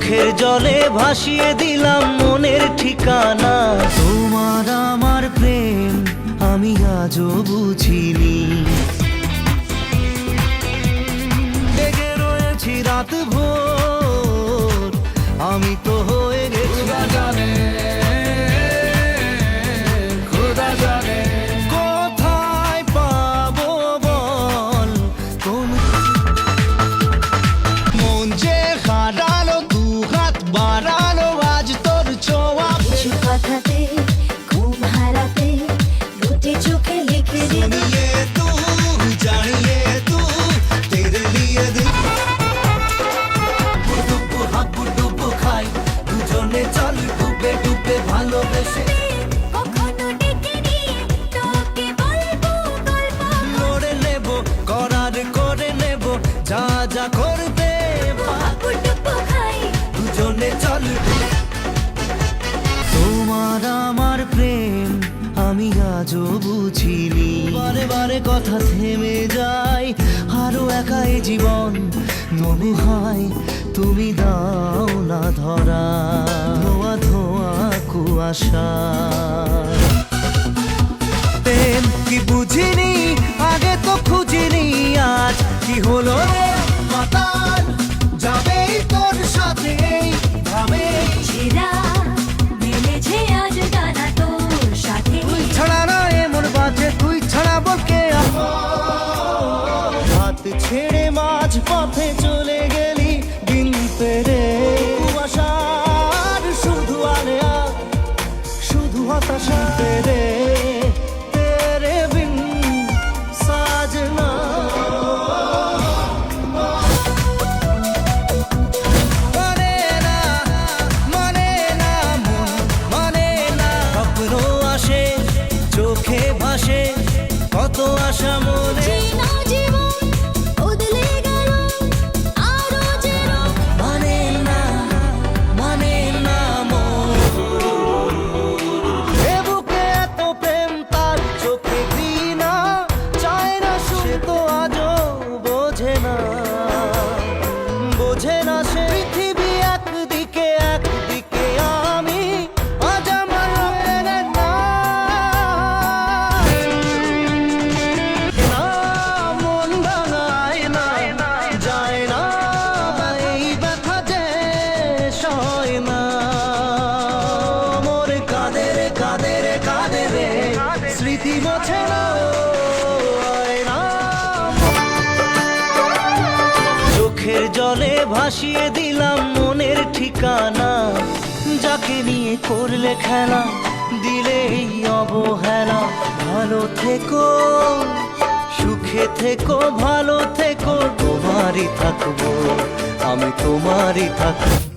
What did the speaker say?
চোখের জলে ভাসিয়ে দিলাম মনের ঠিকানা। তোমার আমার প্রেম আমি আজও বুঝিনি, জেগে রয়েছি রাত ভোর, আমি তো হয়ে গেছি খোদা জানে কোথায় পাবো বল তুমি। মন যে হারালো দু হাত বাড়ালো আজ তোর ছোঁয়া কিছু কথাতে ঘুম হারাতে দুটি চোখে লিখে দিবি सुनिए तू जानिए तू तेरे लिए दिल डुबो हाबु डुबो खाई দুজনে চল ডুবে ডুবে ভালোবেসে। কখনো ডেকে নিয়ে তোকে বলবো গল্প লড়ে নেব করার করে নেব যা যা করতে হাবু ডুবু খাই দুজনে চল। তোমার আমার প্রেম আমি আজও বুঝিনি, বারে বারে কথা থেমে যায় আরো একাই জীবন। মনে হয় তুমি দাও না ধরা, ধোয়া ধোয়া কুয়াশা। প্রেম কি বুঝিনি আগে তো খুঁজিনি, আজ কি হলো রে মাতাল যাবে তোর সাথে ভাবে। ছেঁড়া মেলেছে আজ ডানা তোর সাথে ছাড়া না এমন বাজে তুই ছাড়া বলকে হাত ছেড়ে মাঝ পথে চলে গেলি দিন পেরে। কুয়াশার শুধু আলেয়া শুধু হতাশা তেরে তেরে বিন সাজনা। মানে না মানে না মন মানে না, স্বপ্ন আসে চোখে ভাসে কত আশা মনে। চেনা জীবন বদলে গেল আরো যেন মানে না মন, এ বুকে এত প্রেম তার চোখে ঘৃণা চায় না, সে তো আজও বোঝে না সে। পৃথিবী একদিকে একদিকে আমি আজ আমার প্রেমের না মন ভাঙায় না যায় না এই ব্যথা যে সয় না। মোর কাঁদের কাঁদের কাঁদের স্মৃতি মোছে না হয় না। চোখের জলে ভাসিয়ে দিলাম মনের ঠিকানা, যাকে নিয়ে করলে খেলা দিলে এই অবহেলা। ভালো থেকো সুখে থেকো ভালো থেকো, তোমারই থাকবো আমি তোমারই থাকবো।